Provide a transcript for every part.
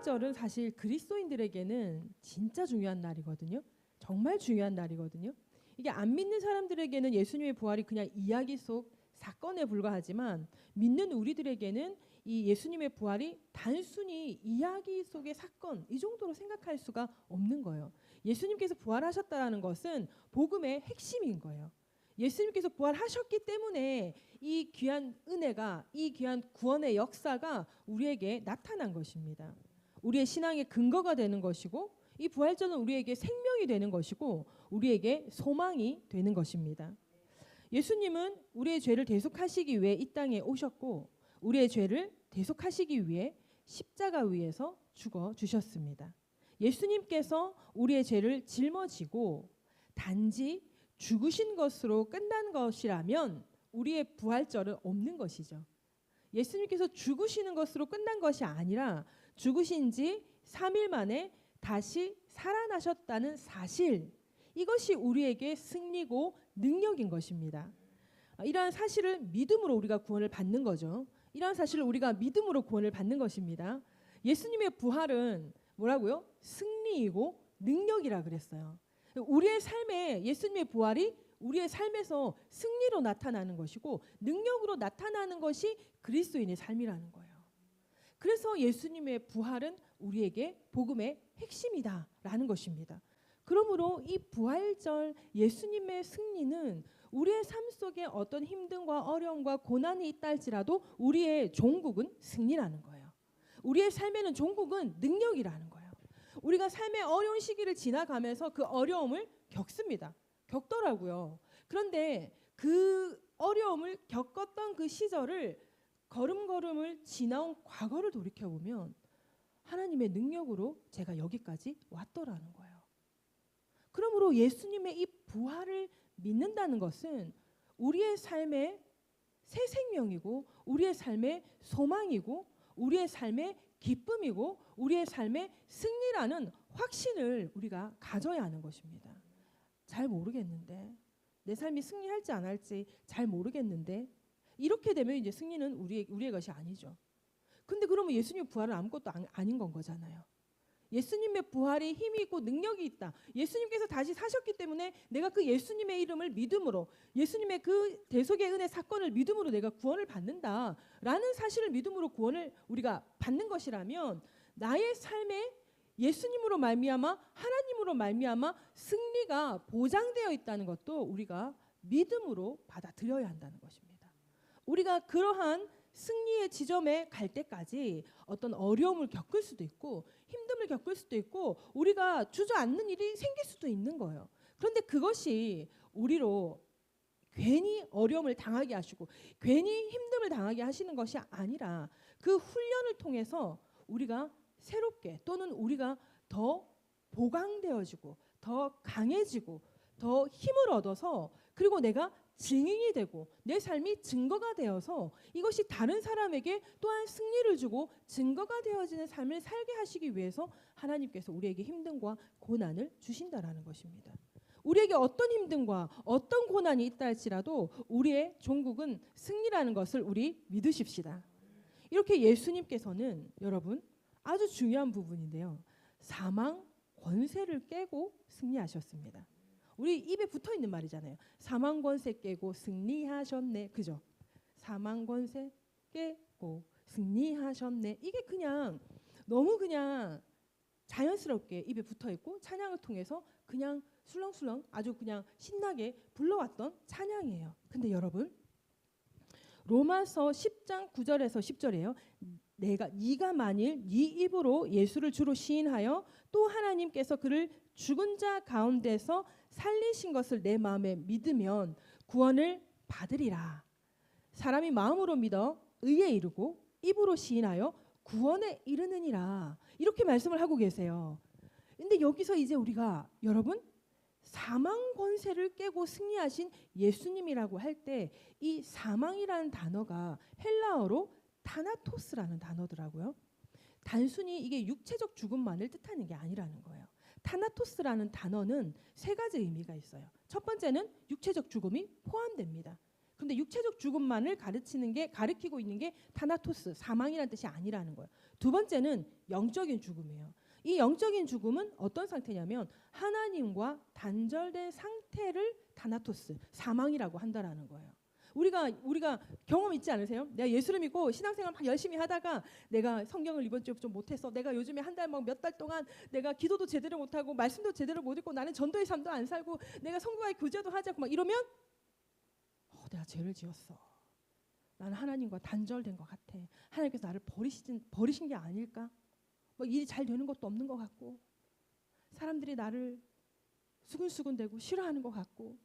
부활절은 사실 그리스도인들에게는 진짜 중요한 날이거든요. 정말 중요한 날이거든요. 이게 안 믿는 사람들에게는 예수님의 부활이 그냥 이야기 속 사건에 불과하지만 믿는 우리들에게는 이 예수님의 부활이 단순히 이야기 속의 사건 이 정도로 생각할 수가 없는 거예요. 예수님께서 부활하셨다는 것은 복음의 핵심인 거예요. 예수님께서 부활하셨기 때문에 이 귀한 은혜가, 이 귀한 구원의 역사가 우리에게 나타난 것입니다. 우리의 신앙의 근거가 되는 것이고, 이 부활절은 우리에게 생명이 되는 것이고, 우리에게 소망이 되는 것입니다. 예수님은 우리의 죄를 대속하시기 위해 이 땅에 오셨고, 우리의 죄를 대속하시기 위해 십자가 위에서 죽어 주셨습니다. 예수님께서 우리의 죄를 짊어지고 단지 죽으신 것으로 끝난 것이라면 우리의 부활절은 없는 것이죠. 예수님께서 죽으시는 것으로 끝난 것이 아니라 죽으신 지 3일 만에 다시 살아나셨다는 사실, 이것이 우리에게 승리고 능력인 것입니다. 이러한 사실을 믿음으로 우리가 구원을 받는 거죠. 이러한 사실을 우리가 믿음으로 구원을 받는 것입니다. 예수님의 부활은 뭐라고요? 승리이고 능력이라 그랬어요. 우리의 삶에 예수님의 부활이 우리의 삶에서 승리로 나타나는 것이고 능력으로 나타나는 것이 그리스도인의 삶이라는 거예요. 그래서 예수님의 부활은 우리에게 복음의 핵심이다라는 것입니다. 그러므로 이 부활절 예수님의 승리는 우리의 삶 속에 어떤 힘듦과 어려움과 고난이 있다 할지라도 우리의 종국은 승리라는 거예요. 우리의 삶에는 종국은 능력이라는 거예요. 우리가 삶의 어려운 시기를 지나가면서 그 어려움을 겪습니다. 겪더라고요. 그런데 그 어려움을 겪었던 그 시절을 걸음걸음을 지나온 과거를 돌이켜보면 하나님의 능력으로 제가 여기까지 왔더라는 거예요. 그러므로 예수님의 이 부활을 믿는다는 것은 우리의 삶의 새 생명이고 우리의 삶의 소망이고 우리의 삶의 기쁨이고 우리의 삶의 승리라는 확신을 우리가 가져야 하는 것입니다. 잘 모르겠는데 내 삶이 승리할지 안 할지 잘 모르겠는데 이렇게 되면 이제 승리는 우리의 것이 아니죠. 근데 그러면 예수님의 부활은 아무것도 아닌 건 거잖아요. 예수님의 부활이 힘이 있고 능력이 있다. 예수님께서 다시 사셨기 때문에 내가 그 예수님의 이름을 믿음으로 예수님의 그 대속의 은혜 사건을 믿음으로 내가 구원을 받는다라는 사실을 믿음으로 구원을 우리가 받는 것이라면 나의 삶에 예수님으로 말미암아 하나님으로 말미암아 승리가 보장되어 있다는 것도 우리가 믿음으로 받아들여야 한다는 것입니다. 우리가 그러한 승리의 지점에 갈 때까지 어떤 어려움을 겪을 수도 있고 힘듦을 겪을 수도 있고 우리가 주저앉는 일이 생길 수도 있는 거예요. 그런데 그것이 우리로 괜히 어려움을 당하게 하시고 괜히 힘듦을 당하게 하시는 것이 아니라 그 훈련을 통해서 우리가 새롭게 또는 우리가 더 보강되어지고 더 강해지고 더 힘을 얻어서 그리고 내가 증인이 되고 내 삶이 증거가 되어서 이것이 다른 사람에게 또한 승리를 주고 증거가 되어지는 삶을 살게 하시기 위해서 하나님께서 우리에게 힘듦과 고난을 주신다라는 것입니다. 우리에게 어떤 힘듦과 어떤 고난이 있다 할지라도 우리의 종국은 승리라는 것을 우리 믿으십시다. 이렇게 예수님께서는 여러분 아주 중요한 부분인데요. 사망 권세를 깨고 승리하셨습니다. 우리 입에 붙어있는 말이잖아요. 사망 권세 깨고 승리하셨네. 그죠? 사망 권세 깨고 승리하셨네. 이게 그냥 너무 그냥 자연스럽게 입에 붙어있고 찬양을 통해서 그냥 술렁술렁 아주 그냥 신나게 불러왔던 찬양이에요. 근데 여러분 로마서 10장 9절에서 10절이에요. 네가 만일 네 입으로 예수를 주로 시인하여 또 하나님께서 그를 죽은 자 가운데서 살리신 것을 내 마음에 믿으면 구원을 받으리라. 사람이 마음으로 믿어 의에 이르고 입으로 시인하여 구원에 이르느니라. 이렇게 말씀을 하고 계세요. 근데 여기서 이제 우리가 여러분 사망 권세를 깨고 승리하신 예수님이라고 할 때 이 사망이라는 단어가 헬라어로 타나토스라는 단어더라고요. 단순히 이게 육체적 죽음만을 뜻하는 게 아니라는 거예요. 타나토스라는 단어는 세 가지 의미가 있어요. 첫 번째는 육체적 죽음이 포함됩니다. 그런데 육체적 죽음만을 가리키고 있는 게 타나토스, 사망이라는 뜻이 아니라는 거예요. 두 번째는 영적인 죽음이에요. 이 영적인 죽음은 어떤 상태냐면 하나님과 단절된 상태를 타나토스, 사망이라고 한다라는 거예요. 우리가 경험 있지 않으세요? 내가 예수를 믿고 신앙생활 막 열심히 하다가 내가 성경을 이번 주에 좀 못했어. 내가 요즘에 한 달 막 몇 달 동안 내가 기도도 제대로 못하고 말씀도 제대로 못 읽고 나는 전도의 삶도 안 살고 내가 성도와의 교제도 하지 않고 막 이러면 내가 죄를 지었어. 나는 하나님과 단절된 것 같아. 하나님께서 나를 버리신 게 아닐까? 뭐 일이 잘 되는 것도 없는 것 같고 사람들이 나를 수근수근대고 싫어하는 것 같고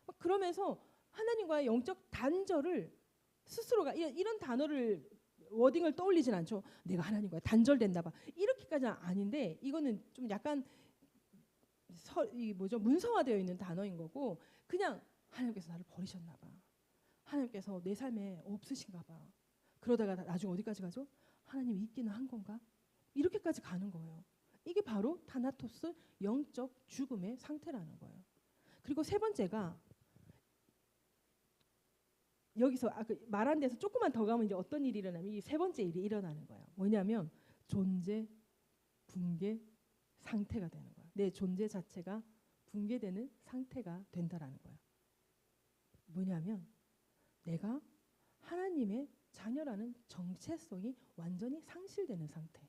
막 그러면서 하나님과의 영적 단절을 스스로가 이런 단어를 워딩을 떠올리진 않죠. 내가 하나님과 단절된다 봐. 이렇게까지는 아닌데 이거는 좀 약간 문서화되어 있는 단어인 거고 그냥 하나님께서 나를 버리셨나 봐. 하나님께서 내 삶에 없으신가 봐. 그러다가 나중에 어디까지 가죠? 하나님이 있기는 한 건가? 이렇게까지 가는 거예요. 이게 바로 타나토스 영적 죽음의 상태라는 거예요. 그리고 세 번째가 여기서 말한 데서 조금만 더 가면 이제 어떤 일이 일어나면 이 세 번째 일이 일어나는 거예요. 뭐냐면 존재 붕괴 상태가 되는 거예요. 내 존재 자체가 붕괴되는 상태가 된다라는 거예요. 뭐냐면 내가 하나님의 자녀라는 정체성이 완전히 상실되는 상태.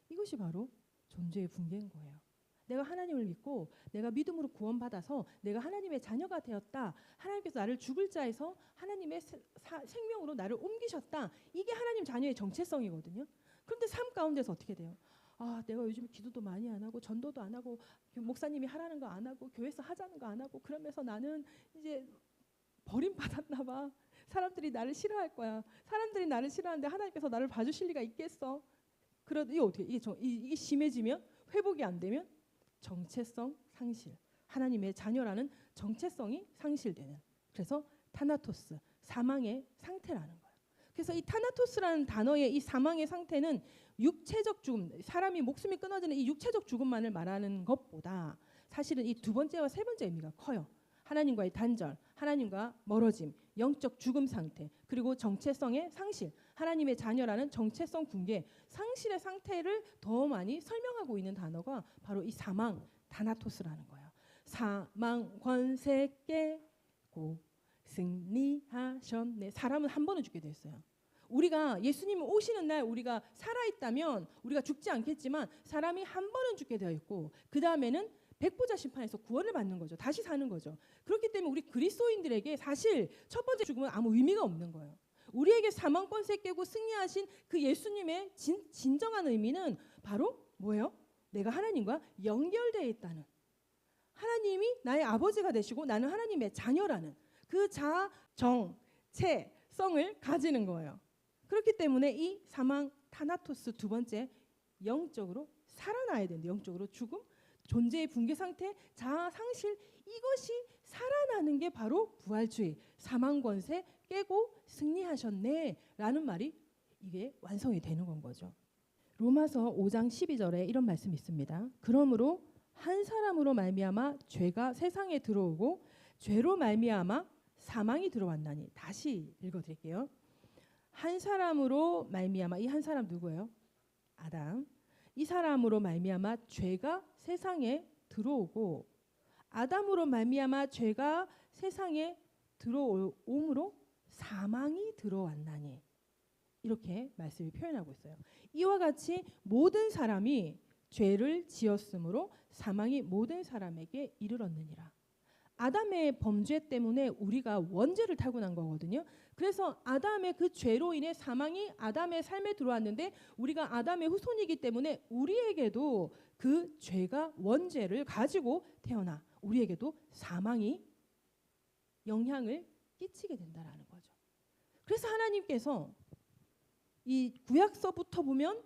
이것이 바로 존재의 붕괴인 거예요. 내가 하나님을 믿고 내가 믿음으로 구원받아서 내가 하나님의 자녀가 되었다. 하나님께서 나를 죽을 자에서 하나님의 생명으로 나를 옮기셨다. 이게 하나님 자녀의 정체성이거든요. 그런데 삶 가운데서 어떻게 돼요? 내가 요즘 기도도 많이 안 하고 전도도 안 하고 목사님이 하라는 거 안 하고 교회에서 하자는 거 안 하고 그러면서 나는 이제 버림받았나 봐. 사람들이 나를 싫어할 거야. 사람들이 나를 싫어하는데 하나님께서 나를 봐주실 리가 있겠어. 이게 어떻게 이게 심해지면 회복이 안 되면 정체성 상실, 하나님의 자녀라는 정체성이 상실되는 그래서 타나토스, 사망의 상태라는 거예요. 그래서 이 타나토스라는 단어의 이 사망의 상태는 육체적 죽음, 사람이 목숨이 끊어지는 이 육체적 죽음만을 말하는 것보다 사실은 이 두 번째와 세 번째 의미가 커요. 하나님과의 단절, 하나님과 멀어짐, 영적 죽음 상태, 그리고 정체성의 상실, 하나님의 자녀라는 정체성 붕괴, 상실의 상태를 더 많이 설명하고 있는 단어가 바로 이 사망, 타나토스라는 거예요. 사망 권세 깨고 승리하셨네. 사람은 한 번은 죽게 됐어요. 우리가 예수님 오시는 날 우리가 살아있다면 우리가 죽지 않겠지만 사람이 한 번은 죽게 되어 있고 그 다음에는 백보자 심판에서 구원을 받는 거죠. 다시 사는 거죠. 그렇기 때문에 우리 그리스도인들에게 사실 첫 번째 죽음은 아무 의미가 없는 거예요. 우리에게 사망 권세 깨고 승리하신 그 예수님의 진정한 의미는 바로 뭐예요? 내가 하나님과 연결되어 있다는, 하나님이 나의 아버지가 되시고 나는 하나님의 자녀라는 그 정체성을 가지는 거예요. 그렇기 때문에 이 사망 타나토스 두 번째 영적으로 살아나야 되는데 영적으로 죽음, 존재의 붕괴 상태, 자아 상실, 이것이 살아나는 게 바로 부활주의, 사망 권세 깨고 승리하셨네 라는 말이 이게 완성이 되는 건 거죠. 로마서 5장 12절에 이런 말씀이 있습니다. 그러므로 한 사람으로 말미암아 죄가 세상에 들어오고 죄로 말미암아 사망이 들어왔나니. 다시 읽어드릴게요. 한 사람으로 말미암아, 이 한 사람 누구예요? 아담. 이 사람으로 말미암아 죄가 세상에 들어오고 아담으로 말미암아 죄가 세상에 들어옴으로 사망이 들어왔나니. 이렇게 말씀이 표현하고 있어요. 이와 같이 모든 사람이 죄를 지었으므로 사망이 모든 사람에게 이르렀느니라. 아담의 범죄 때문에 우리가 원죄를 타고난 거거든요. 그래서 아담의 그 죄로 인해 사망이 아담의 삶에 들어왔는데 우리가 아담의 후손이기 때문에 우리에게도 그 죄가 원죄를 가지고 태어나 우리에게도 사망이 영향을 끼치게 된다라는 거죠. 그래서 하나님께서 이 구약서부터 보면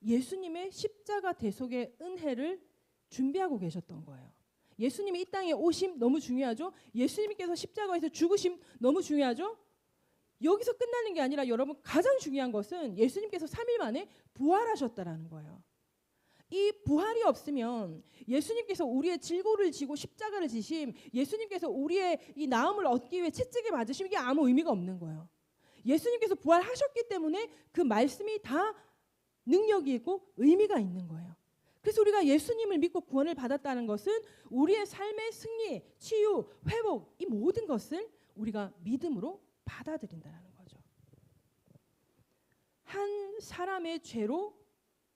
예수님의 십자가 대속의 은혜를 준비하고 계셨던 거예요. 예수님이 이 땅에 오심 너무 중요하죠. 예수님께서 십자가에서 죽으심 너무 중요하죠. 여기서 끝나는 게 아니라 여러분 가장 중요한 것은 예수님께서 3일 만에 부활하셨다라는 거예요. 이 부활이 없으면 예수님께서 우리의 질고를 지고 십자가를 지심, 예수님께서 우리의 이 나음을 얻기 위해 채찍에 맞으심, 이게 아무 의미가 없는 거예요. 예수님께서 부활하셨기 때문에 그 말씀이 다 능력이 있고 의미가 있는 거예요. 그래서 우리가 예수님을 믿고 구원을 받았다는 것은 우리의 삶의 승리, 치유, 회복, 이 모든 것을 우리가 믿음으로 받아들인다는 거죠. 한 사람의 죄로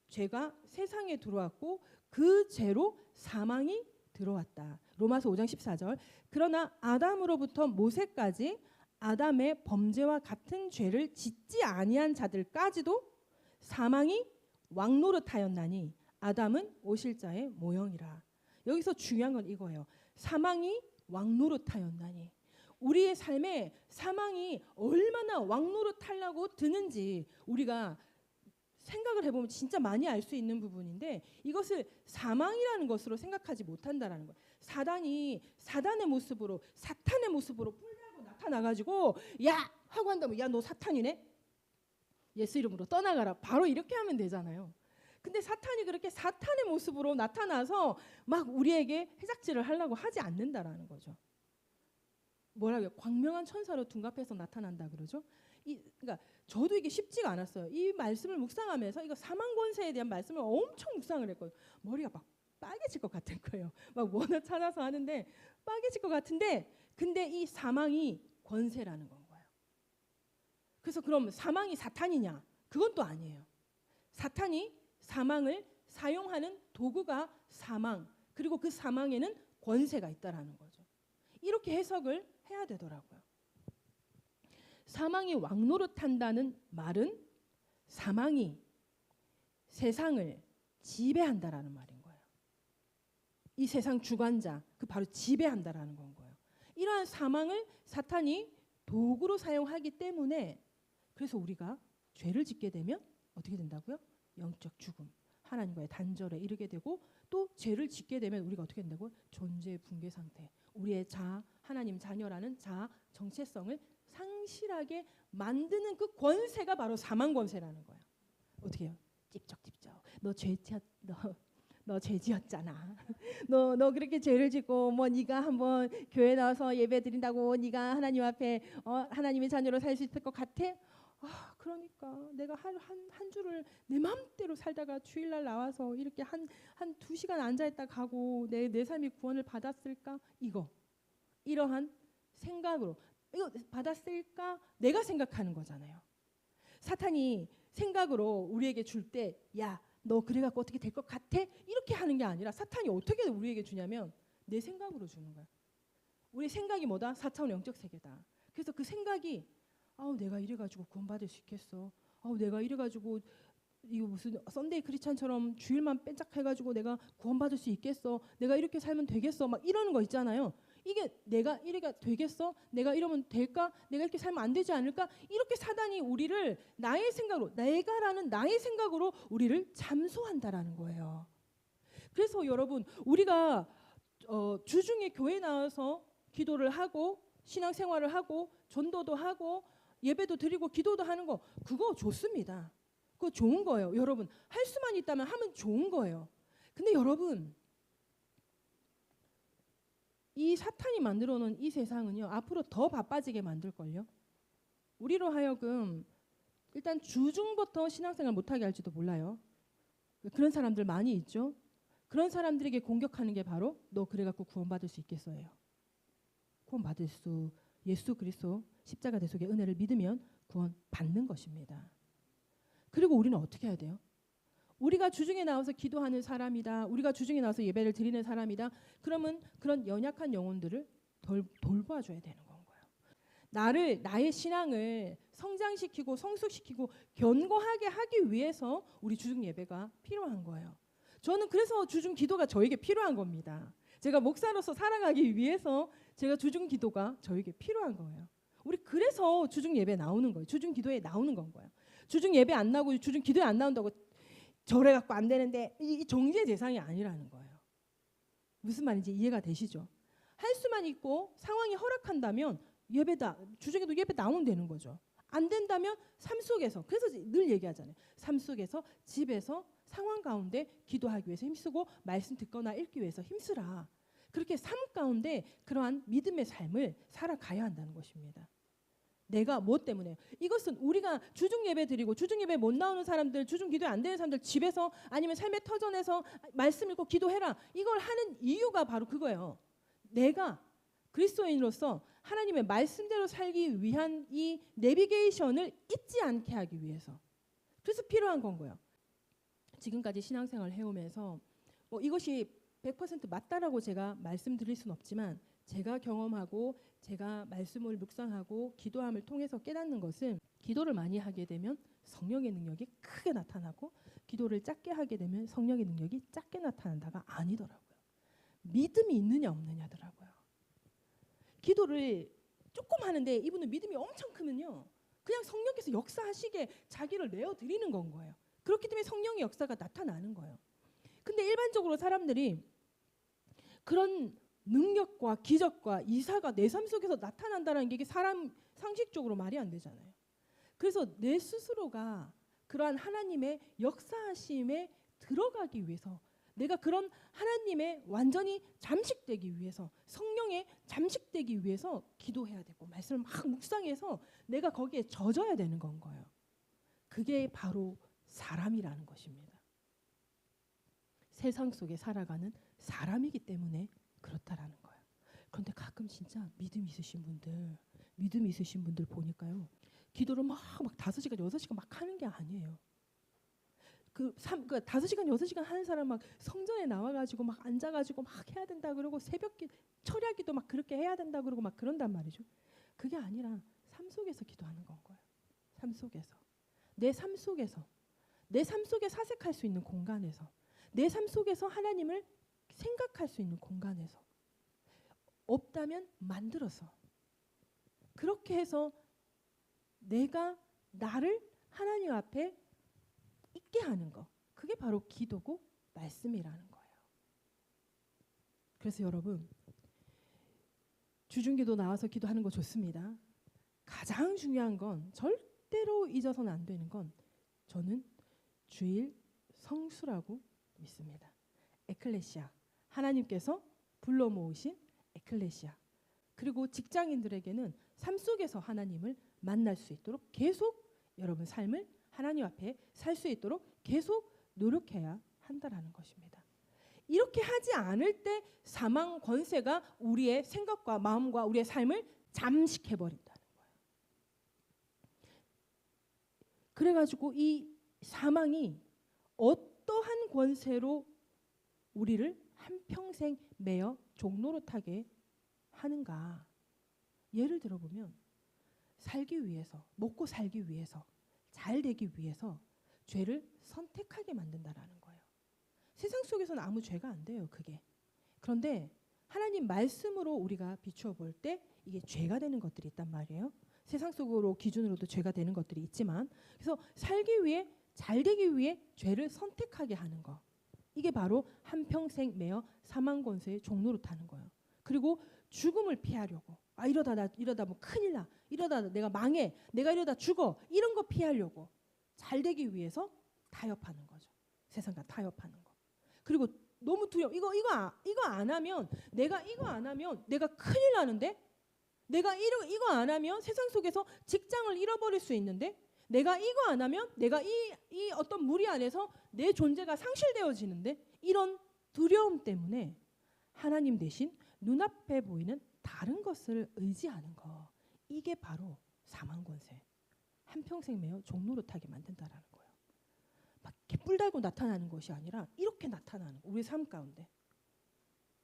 죄가 세상에 들어왔고 그 죄로 사망이 들어왔다. 로마서 5장 14절. 그러나 아담으로부터 모세까지 아담의 범죄와 같은 죄를 짓지 아니한 자들까지도 사망이 왕노릇하였나니 아담은 오실자의 모형이라. 여기서 중요한 건 이거예요. 사망이 왕노릇하였나니. 우리의 삶에 사망이 얼마나 왕노릇하려고 드는지 우리가 생각을 해보면 진짜 많이 알 수 있는 부분인데, 이것을 사망이라는 것으로 생각하지 못한다라는 거예요. 사단이 사단의 모습으로, 사탄의 모습으로 뿔들고 나타나가지고 야 하고 한다면 야 너 사탄이네? 예수 이름으로 떠나가라. 바로 이렇게 하면 되잖아요. 근데 사탄이 그렇게 사탄의 모습으로 나타나서 막 우리에게 해작질을 하려고 하지 않는다라는 거죠. 뭐라고요? 광명한 천사로 둔갑해서 나타난다 그러죠. 그러니까 저도 이게 쉽지가 않았어요. 이 말씀을 묵상하면서 이거 사망 권세에 대한 말씀을 엄청 묵상을 했거든요. 머리가 막 빨개질 것 같은 거예요. 막 원어 찾아서 하는데 빨개질 것 같은데, 근데 이 사망이 권세라는 건 거예요. 그래서 그럼 사망이 사탄이냐? 그건 또 아니에요. 사탄이 사망을 사용하는 도구가 사망, 그리고 그 사망에는 권세가 있다라는 거죠. 이렇게 해석을 해야 되더라고요. 사망이 왕노릇한다는 말은 사망이 세상을 지배한다라는 말인 거예요. 이 세상 주관자, 그 바로 지배한다라는 건 거예요. 이러한 사망을 사탄이 도구로 사용하기 때문에, 그래서 우리가 죄를 짓게 되면 어떻게 된다고요? 영적 죽음, 하나님과의 단절에 이르게 되고, 또 죄를 짓게 되면 우리가 어떻게 된다고요? 존재 붕괴 상태, 우리의 자아, 하나님 자녀라는 자아 정체성을 상실하게 만드는 그 권세가 바로 사망 권세라는 거예요. 어떻게 해요? 찝쩍찝쩍. 너 죄 지었잖아. 너 그렇게 죄를 짓고 뭐 네가 한번 교회 나와서 예배 드린다고 네가 하나님 앞에 하나님의 자녀로 살 수 있을 것 같아? 그러니까 내가 한 주를 내 마음대로 살다가 주일날 나와서 이렇게 한 2시간 앉아있다 가고 내 삶이 구원을 받았을까? 이러한 생각으로 이거 받았을까? 내가 생각하는 거잖아요. 사탄이 생각으로 우리에게 줄 때 야, 너 그래갖고 어떻게 될 것 같아? 이렇게 하는 게 아니라 사탄이 어떻게 우리에게 주냐면 내 생각으로 주는 거야. 우리 생각이 뭐다? 4차원 영적 세계다. 그래서 그 생각이 내가 이래가지고 구원받을 수 있겠어. 내가 이래가지고 이거 무슨 썬데이 크리스찬처럼 주일만 뺀짝해가지고 내가 구원받을 수 있겠어. 내가 이렇게 살면 되겠어. 막 이러는 거 있잖아요. 이게 내가 이래가 되겠어? 내가 이러면 될까? 내가 이렇게 살면 안 되지 않을까? 이렇게 사단이 우리를 나의 생각으로, 내가라는 나의 생각으로 우리를 잠소한다라는 거예요. 그래서 여러분, 우리가 주중에 교회 나와서 기도를 하고 신앙생활을 하고 전도도 하고 예배도 드리고 기도도 하는 거, 그거 좋습니다. 그거 좋은 거예요. 여러분, 할 수만 있다면 하면 좋은 거예요. 근데 여러분, 이 사탄이 만들어 놓은 이 세상은요, 앞으로 더 바빠지게 만들걸요. 우리로 하여금 일단 주중부터 신앙생활 못하게 할지도 몰라요. 그런 사람들 많이 있죠. 그런 사람들에게 공격하는 게 바로 너 그래갖고 구원받을 수 있겠어요. 구원받을 수, 예수 그리스도 십자가 대속의 은혜를 믿으면 구원받는 것입니다. 그리고 우리는 어떻게 해야 돼요? 우리가 주중에 나와서 기도하는 사람이다. 우리가 주중에 나와서 예배를 드리는 사람이다. 그러면 그런 연약한 영혼들을 돌봐줘야 되는 건 거예요. 나의 신앙을 성장시키고 성숙시키고 견고하게 하기 위해서 우리 주중 예배가 필요한 거예요. 저는 그래서 주중 기도가 저에게 필요한 겁니다. 제가 목사로서 살아가기 위해서 제가 주중 기도가 저에게 필요한 거예요. 우리 그래서 주중 예배 나오는 거예요. 주중 기도에 나오는 건 거예요. 주중 예배 안 나오고 주중 기도에 안 나온다고 저래 갖고 안 되는데, 이 정죄 대상이 아니라는 거예요. 무슨 말인지 이해가 되시죠? 할 수만 있고 상황이 허락한다면 주중에도 예배 나오면 되는 거죠. 안 된다면 삶 속에서, 그래서 늘 얘기하잖아요. 삶 속에서, 집에서 상황 가운데 기도하기 위해서 힘쓰고 말씀 듣거나 읽기 위해서 힘쓰라. 그렇게 삶 가운데 그러한 믿음의 삶을 살아가야 한다는 것입니다. 내가 뭐 때문에? 이것은 우리가 주중 예배 드리고 주중 예배 못 나오는 사람들, 주중 기도에 안 되는 사람들 집에서 아니면 삶의 터전에서 말씀 읽고 기도해라. 이걸 하는 이유가 바로 그거예요. 내가 그리스도인으로서 하나님의 말씀대로 살기 위한 이 내비게이션을 잊지 않게 하기 위해서. 그래서 필요한 건 거예요. 지금까지 신앙생활을 해오면서 뭐 이것이 100% 맞다라고 제가 말씀드릴 수는 없지만 제가 경험하고 제가 말씀을 묵상하고 기도함을 통해서 깨닫는 것은 기도를 많이 하게 되면 성령의 능력이 크게 나타나고 기도를 작게 하게 되면 성령의 능력이 작게 나타난다가 아니더라고요. 믿음이 있느냐 없느냐더라고요. 기도를 조금 하는데 이분은 믿음이 엄청 크면요. 그냥 성령께서 역사하시게 자기를 내어드리는 건 거예요. 그렇기 때문에 성령의 역사가 나타나는 거예요. 근데 일반적으로 사람들이 그런 능력과 기적과 이사가 내 삶 속에서 나타난다는 게 이게 사람 상식적으로 말이 안 되잖아요. 그래서 내 스스로가 그러한 하나님의 역사하심에 들어가기 위해서 내가 그런 하나님의 완전히 잠식되기 위해서 성령에 잠식되기 위해서 기도해야 되고 말씀을 막 묵상해서 내가 거기에 젖어야 되는 건 거예요. 그게 바로 사람이라는 것입니다. 세상 속에 살아가는 사람이기 때문에 그렇다라는 거예요. 그런데 가끔 진짜 믿음 있으신 분들 보니까요. 기도를 막 5시간, 6시간 막 하는 게 아니에요. 그 5시간, 6시간 하는 사람 막 성전에 나와가지고 막 앉아가지고 막 해야 된다 그러고 새벽기, 철야기도 막 그렇게 해야 된다 그러고 막 그런단 말이죠. 그게 아니라 삶 속에서 기도하는 건 거예요. 삶 속에서. 내 삶 속에서. 내 삶 속에 사색할 수 있는 공간에서. 내 삶 속에서 하나님을 생각할 수 있는 공간에서. 없다면 만들어서. 그렇게 해서 내가 나를 하나님 앞에 있게 하는 거. 그게 바로 기도고 말씀이라는 거예요. 그래서 여러분 주중기도 나와서 기도하는 거 좋습니다. 가장 중요한 건 절대로 잊어서는 안 되는 건 저는 주일 성수라고 믿습니다. 에클레시아. 하나님께서 불러 모으신 에클레시아. 그리고 직장인들에게는 삶 속에서 하나님을 만날 수 있도록 계속 여러분 삶을 하나님 앞에 살 수 있도록 계속 노력해야 한다라는 것입니다. 이렇게 하지 않을 때 사망 권세가 우리의 생각과 마음과 우리의 삶을 잠식해버린다는 거예요. 그래가지고 이 사망이 어떠한 권세로 우리를 한평생 매여 종노릇하게 하는가. 예를 들어보면 살기 위해서, 먹고 살기 위해서, 잘 되기 위해서 죄를 선택하게 만든다라는 거예요. 세상 속에서는 아무 죄가 안 돼요. 그게. 그런데 하나님 말씀으로 우리가 비추어 볼 때 이게 죄가 되는 것들이 있단 말이에요. 세상 속으로 기준으로도 죄가 되는 것들이 있지만 그래서 살기 위해 잘 되기 위해 죄를 선택하게 하는 거. 이게 바로 한평생 매여 사망 권세의 종노릇하는 거예요. 그리고 죽음을 피하려고 이러다 뭐 큰일 나. 이러다 내가 망해. 내가 이러다 죽어. 이런 거 피하려고 잘 되기 위해서 타협하는 거죠. 세상과 타협하는 거. 그리고 너무 두려워. 이거 안 하면 내가 큰일 나는데 내가 이거 안 하면 세상 속에서 직장을 잃어버릴 수 있는데 내가 이거 안 하면 내가 이 어떤 무리 안에서 내 존재가 상실되어지는데 이런 두려움 때문에 하나님 대신 눈앞에 보이는 다른 것을 의지하는 거. 이게 바로 사망 권세. 한평생 매여 종노릇하게 만든다라는 거예요. 막 뿔 달고 나타나는 것이 아니라 이렇게 나타나는 거. 우리 삶 가운데.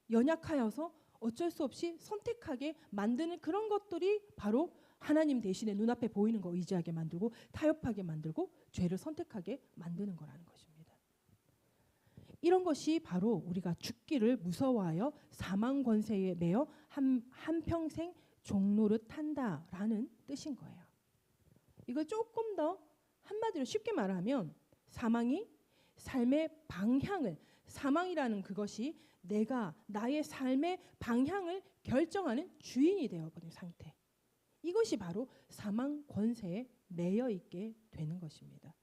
연약하여서 어쩔 수 없이 선택하게 만드는 그런 것들이 바로 하나님 대신에 눈앞에 보이는 거 의지하게 만들고 타협하게 만들고 죄를 선택하게 만드는 거라는 것입니다. 이런 것이 바로 우리가 죽기를 무서워하여 사망 권세에 매여 한평생 종노릇한다라는 뜻인 거예요. 이걸 조금 더 한마디로 쉽게 말하면 사망이 삶의 방향을 사망이라는 그것이 나의 삶의 방향을 결정하는 주인이 되어버린 상태. 이것이 바로 사망 권세에 매여 있게 되는 것입니다.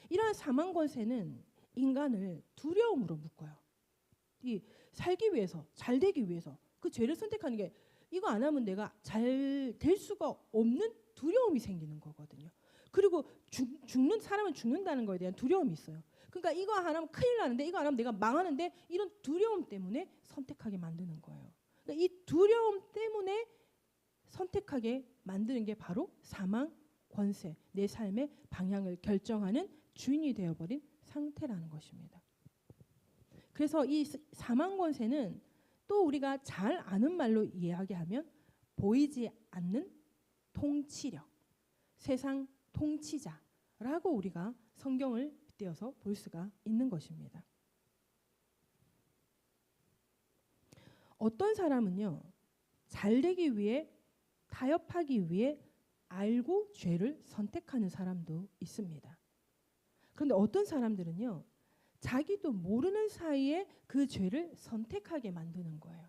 이러한 사망 권세는 인간을 두려움으로 묶어요. 이 살기 위해서, 잘 되기 위해서 그 죄를 선택하는 게 이거 안 하면 내가 잘 될 수가 없는 두려움이 생기는 거거든요. 그리고 죽는 사람은 죽는다는 거에 대한 두려움이 있어요. 그러니까 이거 안 하면 큰일 나는데, 이거 안 하면 내가 망하는데, 이런 두려움 때문에 선택하게 만드는 거예요. 그러니까 이 두려움 때문에 선택하게 만드는 게 바로 사망, 권세, 내 삶의 방향을 결정하는 주인이 되어버린 상태라는 것입니다. 그래서 이 사망 권세는 또 우리가 잘 아는 말로 이야기하면 보이지 않는 통치력, 세상 통치자라고 우리가 성경을 빗대어서 볼 수가 있는 것입니다. 어떤 사람은요, 잘 되기 위해, 타협하기 위해 알고 죄를 선택하는 사람도 있습니다. 그런데 어떤 사람들은요, 자기도 모르는 사이에 그 죄를 선택하게 만드는 거예요.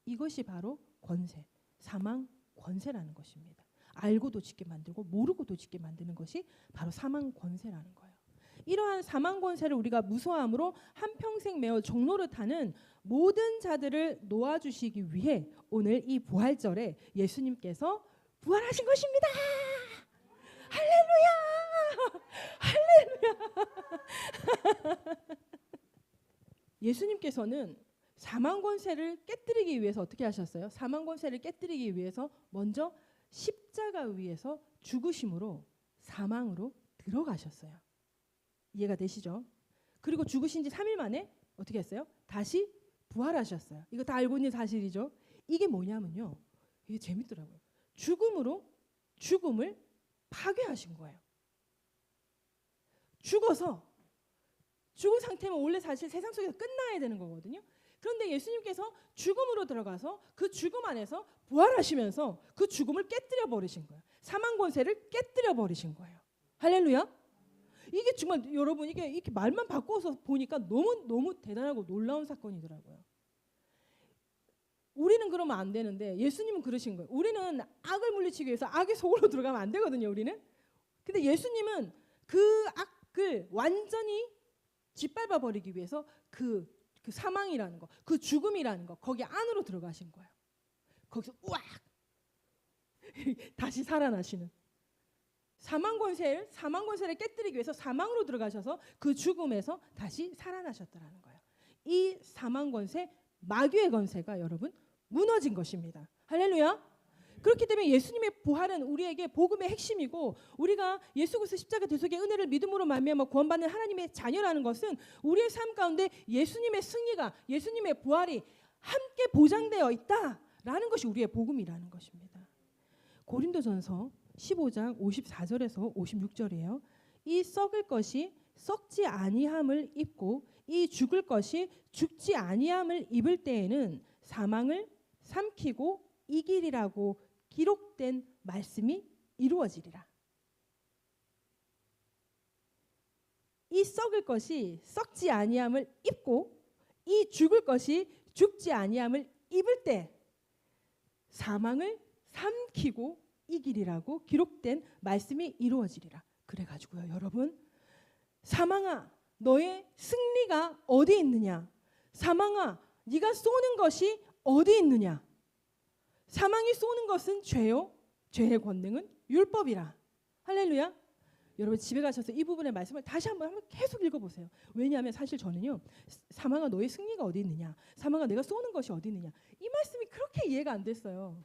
이것이 바로 권세, 사망 권세라는 것입니다. 알고도 짓게 만들고 모르고도 짓게 만드는 것이 바로 사망 권세라는 거예요. 이러한 사망 권세를 우리가 무서함으로 한평생 매어 종노릇하는 모든 자들을 놓아주시기 위해 오늘 이 부활절에 예수님께서 부활하신 것입니다. 할렐루야! 할렐루야! 예수님께서는 사망 권세를 깨뜨리기 위해서 어떻게 하셨어요? 사망 권세를 깨뜨리기 위해서 먼저 십자가 위에서 죽으심으로 사망으로 들어가셨어요. 이해가 되시죠? 그리고 죽으신 지 3일 만에 어떻게 했어요? 다시 부활하셨어요. 이거 다 알고 있는 사실이죠. 이게 뭐냐면요, 이게 재밌더라고요. 죽음으로 죽음을 파괴하신 거예요. 죽은 상태면 원래 사실 세상 속에서 끝나야 되는 거거든요. 그런데 예수님께서 죽음으로 들어가서 그 죽음 안에서 부활하시면서 그 죽음을 깨뜨려 버리신 거예요. 사망 권세를 깨뜨려 버리신 거예요. 할렐루야. 이게 정말 여러분, 이게 이렇게 말만 바꿔서 보니까 너무 대단하고 놀라운 사건이더라고요. 우리는 그러면 안 되는데 예수님은 그러신 거예요. 우리는 악을 물리치기 위해서 악의 속으로 들어가면 안 되거든요, 우리는. 근데 예수님은 그 악을 완전히 짓밟아 버리기 위해서 그 사망이라는 거, 그 죽음이라는 거, 거기 안으로 들어가신 거예요. 거기서 우악 다시 살아나시는 사망 권세를 깨뜨리기 위해서 사망으로 들어가셔서 그 죽음에서 다시 살아나셨다라는 거예요. 이 사망 권세, 마귀의 권세가 여러분 무너진 것입니다. 할렐루야. 그렇기 때문에 예수님의 부활은 우리에게 복음의 핵심이고, 우리가 예수 그리스도 십자가 대속의 은혜를 믿음으로 말미암아 구원받는 하나님의 자녀라는 것은 우리의 삶 가운데 예수님의 승리가, 예수님의 부활이 함께 보장되어 있다라는 것이 우리의 복음이라는 것입니다. 고린도전서 15장 54절에서 56절이에요. 이 썩을 것이 썩지 아니함을 입고 이 죽을 것이 죽지 아니함을 입을 때에는 사망을 삼키고 이기리라고 기록된 말씀이 이루어지리라. 이 썩을 것이 썩지 아니함을 입고 이 죽을 것이 죽지 아니함을 입을 때 사망을 삼키고 이기리라고 기록된 말씀이 이루어지리라. 그래가지고요, 여러분, 사망아 너의 승리가 어디 있느냐? 사망아 네가 쏘는 것이 어디 있느냐? 사망이 쏘는 것은 죄요, 죄의 권능은 율법이라. 할렐루야. 여러분 집에 가셔서 이 부분의 말씀을 다시 한번 계속 읽어보세요. 왜냐하면 사실 저는요, 사망아 너의 승리가 어디 있느냐, 사망아 내가 쏘는 것이 어디 있느냐, 이 말씀이 그렇게 이해가 안 됐어요.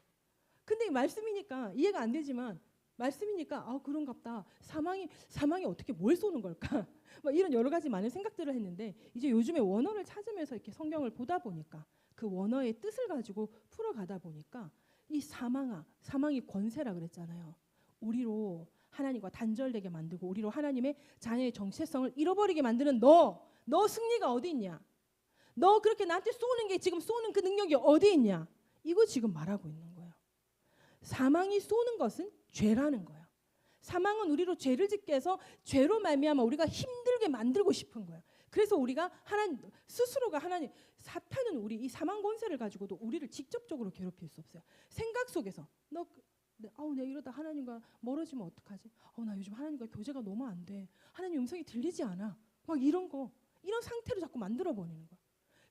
근데 이 말씀이니까 이해가 안 되지만, 말씀이니까 아 그런갑다. 사망이 어떻게 뭘 쏘는 걸까? 막 이런 여러 가지 많은 생각들을 했는데, 이제 요즘에 원어를 찾으면서 이렇게 성경을 보다 보니까 그 원어의 뜻을 가지고 풀어가다 보니까 이 사망이 권세라 그랬잖아요. 우리로 하나님과 단절되게 만들고 우리로 하나님의 자녀의 정체성을 잃어버리게 만드는 너 승리가 어디 있냐? 너 그렇게 나한테 쏘는 게, 지금 쏘는 그 능력이 어디 있냐? 이거 지금 말하고 있는 거예요. 사망이 쏘는 것은 죄라는 거예요. 사망은 우리로 죄를 짓게 해서 죄로 말미암아 우리가 힘들게 만들고 싶은 거예요. 그래서 우리가 사탄은 우리 이 사망 권세를 가지고도 우리를 직접적으로 괴롭힐 수 없어요. 생각 속에서 내가 이러다 하나님과 멀어지면 어떡하지? 나 요즘 하나님과 교제가 너무 안 돼. 하나님 음성이 들리지 않아. 막 이런 거. 이런 상태로 자꾸 만들어 버리는 거야.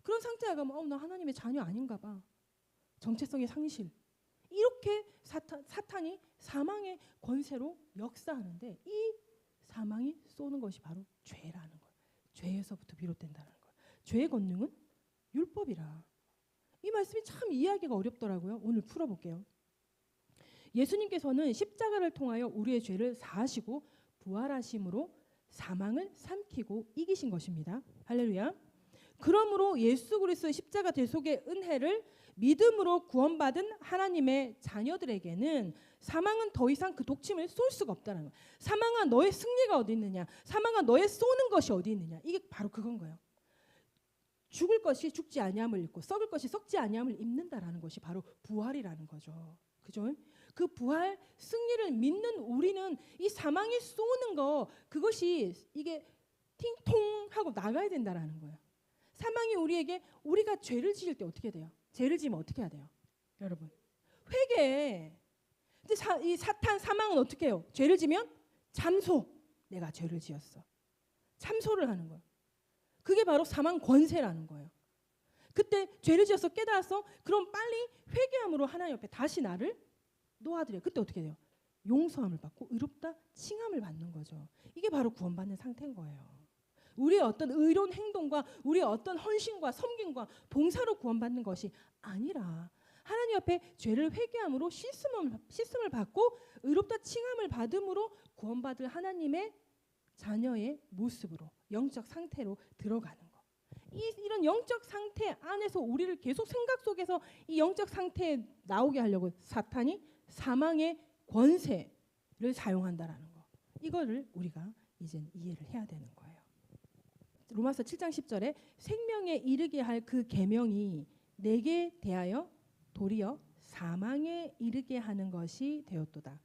그런 상태에 가면 나 하나님의 자녀 아닌가 봐. 정체성의 상실. 이렇게 사탄이 사망의 권세로 역사하는데 이 사망이 쏘는 것이 바로 죄라는 거예요. 죄에서부터 비롯된다는 거예요. 죄의 권능은 율법이라. 이 말씀이 참 이해하기가 어렵더라고요. 오늘 풀어볼게요. 예수님께서는 십자가를 통하여 우리의 죄를 사하시고 부활하심으로 사망을 삼키고 이기신 것입니다. 할렐루야. 그러므로 예수 그리스도의 십자가 대속의 은혜를 믿음으로 구원받은 하나님의 자녀들에게는 사망은 더 이상 그 독침을 쏠 수가 없다는 거예요. 사망아 너의 승리가 어디 있느냐? 사망아 너의 쏘는 것이 어디 있느냐? 이게 바로 그건 거예요. 죽을 것이 죽지 아니함을 입고 썩을 것이 썩지 아니함을 입는다라는 것이 바로 부활이라는 거죠. 그죠? 그 부활 승리를 믿는 우리는 이 사망이 쏘는 거 그것이 이게 팅통 하고 나가야 된다라는 거예요. 사망이 우리가 죄를 지을 때 어떻게 돼요? 죄를 지으면 어떻게 해야 돼요? 여러분 회개해. 근데 이 사탄 사망은 어떻게 해요? 죄를 지면 참소. 내가 죄를 지었어. 참소를 하는 거예요. 그게 바로 사망 권세라는 거예요. 그때 죄를 지어서 깨달아서 그럼 빨리 회개함으로 하나님 옆에 다시 나를 놓아드려요. 그때 어떻게 돼요? 용서함을 받고 의롭다 칭함을 받는 거죠. 이게 바로 구원받는 상태인 거예요. 우리의 어떤 의로운 행동과 우리의 어떤 헌신과 섬김과 봉사로 구원받는 것이 아니라 하나님 앞에 죄를 회개함으로 씻음을 받고 의롭다 칭함을 받음으로 구원받을 하나님의 자녀의 모습으로 영적 상태로 들어가는 거. 이런 영적 상태 안에서 우리를 계속 생각 속에서 이 영적 상태에 나오게 하려고 사탄이 사망의 권세를 사용한다라는 거. 이거를 우리가 이제 이해를 해야 되는 거예요. 로마서 7장 10절에 생명에 이르게 할 그 계명이 내게 대하여 도리어 사망에 이르게 하는 것이 되었도다.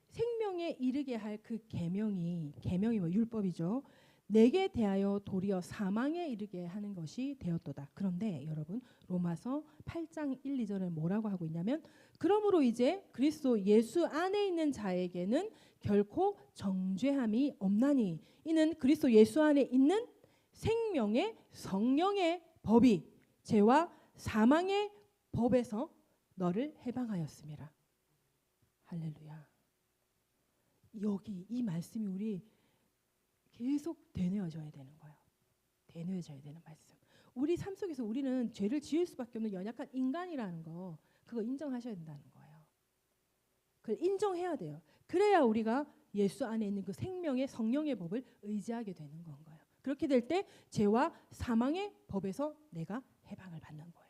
생명에 이르게 할 그 계명이 뭐 율법이죠. 내게 대하여 도리어 사망에 이르게 하는 것이 되었도다. 그런데 여러분 로마서 8장 1, 2절에 뭐라고 하고 있냐면 그러므로 이제 그리스도 예수 안에 있는 자에게는 결코 정죄함이 없나니 이는 그리스도 예수 안에 있는 생명의 성령의 법이 죄와 사망의 법에서 너를 해방하였습니다. 할렐루야. 여기 이 말씀이 우리 계속 되뇌어져야 되는 거예요. 되뇌어져야 되는 말씀. 우리 삶 속에서 우리는 죄를 지을 수밖에 없는 연약한 인간이라는 거 그거 인정하셔야 된다는 거예요. 그걸 인정해야 돼요. 그래야 우리가 예수 안에 있는 그 생명의 성령의 법을 의지하게 되는 건가요. 그렇게 될 때 죄와 사망의 법에서 내가 해방을 받는 거예요.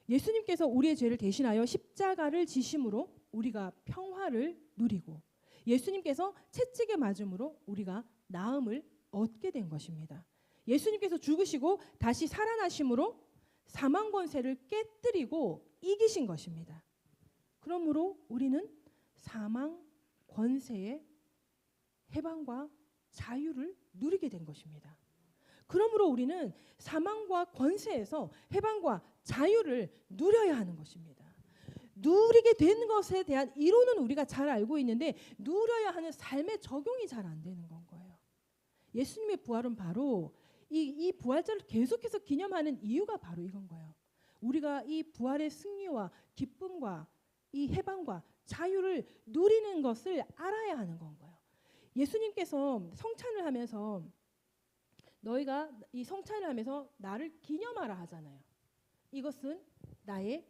예수님께서 우리의 죄를 대신하여 십자가를 지심으로 우리가 평화를 누리고 예수님께서 채찍에 맞음으로 우리가 나음을 얻게 된 것입니다. 예수님께서 죽으시고 다시 살아나심으로 사망 권세를 깨뜨리고 이기신 것입니다. 그러므로 우리는 사망 권세의 해방과 자유를 누리게 된 것입니다. 그러므로 우리는 사망과 권세에서 해방과 자유를 누려야 하는 것입니다. 누리게 된 것에 대한 이론은 우리가 잘 알고 있는데 누려야 하는 삶의 적용이 잘 안 되는 건 거예요. 예수님의 부활은 바로 이 부활절을 계속해서 기념하는 이유가 바로 이건 거예요. 우리가 이 부활의 승리와 기쁨과 이 해방과 자유를 누리는 것을 알아야 하는 건 거예요. 예수님께서 성찬을 하면서 너희가 이 성찬을 하면서 나를 기념하라 하잖아요. 이것은 나의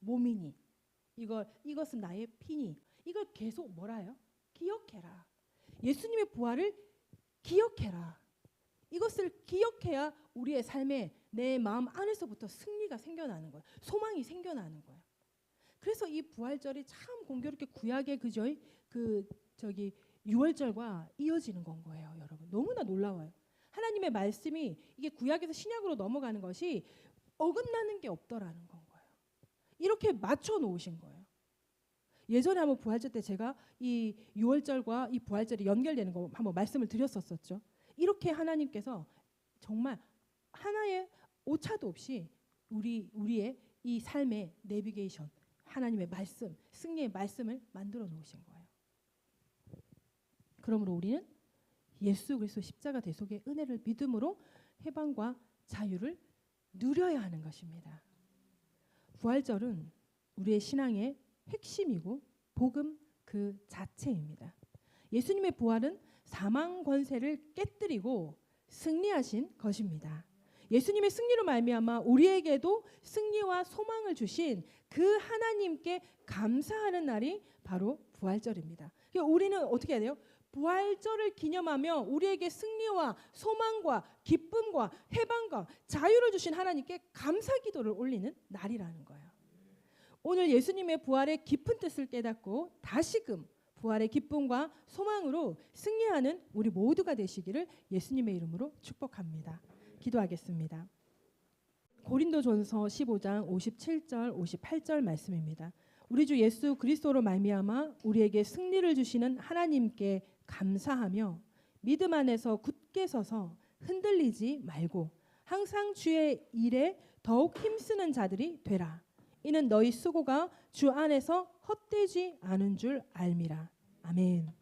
몸이니 이것은 나의 피니 이걸 계속 뭐라 해요? 기억해라. 예수님의 부활을 기억해라. 이것을 기억해야 우리의 삶에 내 마음 안에서부터 승리가 생겨나는 거예요. 소망이 생겨나는 거예요. 그래서 이 부활절이 참 공교롭게 구약의 저기 6월절과 이어지는 건 거예요, 여러분. 너무나 놀라워요. 하나님의 말씀이 이게 구약에서 신약으로 넘어가는 것이 어긋나는 게 없더라는 건 거예요. 이렇게 맞춰 놓으신 거예요. 예전에 한번 부활절 때 제가 이 6월절과 이 부활절이 연결되는 거 한번 말씀을 드렸었죠. 이렇게 하나님께서 정말 하나의 오차도 없이 우리의 이 삶의 내비게이션, 하나님의 말씀, 승리의 말씀을 만들어 놓으신 거예요. 그러므로 우리는 예수 그리스도 십자가 대속의 은혜를 믿음으로 해방과 자유를 누려야 하는 것입니다. 부활절은 우리의 신앙의 핵심이고 복음 그 자체입니다. 예수님의 부활은 사망 권세를 깨뜨리고 승리하신 것입니다. 예수님의 승리로 말미암아 우리에게도 승리와 소망을 주신 그 하나님께 감사하는 날이 바로 부활절입니다. 그러니까 우리는 어떻게 해야 돼요? 부활절을 기념하며 우리에게 승리와 소망과 기쁨과 해방과 자유를 주신 하나님께 감사 기도를 올리는 날이라는 거예요. 오늘 예수님의 부활의 깊은 뜻을 깨닫고 다시금 부활의 기쁨과 소망으로 승리하는 우리 모두가 되시기를 예수님의 이름으로 축복합니다. 기도하겠습니다. 고린도전서 15장 57절 58절 말씀입니다. 우리 주 예수 그리스도로 말미암아 우리에게 승리를 주시는 하나님께 감사하며 믿음 안에서 굳게 서서 흔들리지 말고 항상 주의 일에 더욱 힘쓰는 자들이 되라. 이는 너희 수고가 주 안에서 헛되지 않은 줄 알미라. 아멘.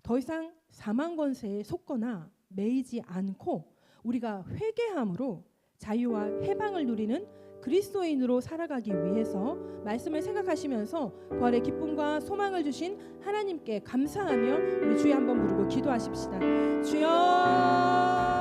더 이상 사망 권세에 속거나 매이지 않고 우리가 회개함으로 자유와 해방을 누리는 그리스도인으로 살아가기 위해서 말씀을 생각하시면서 부활의 기쁨과 소망을 주신 하나님께 감사하며 우리 주여 한번 부르고 기도하십시다. 주여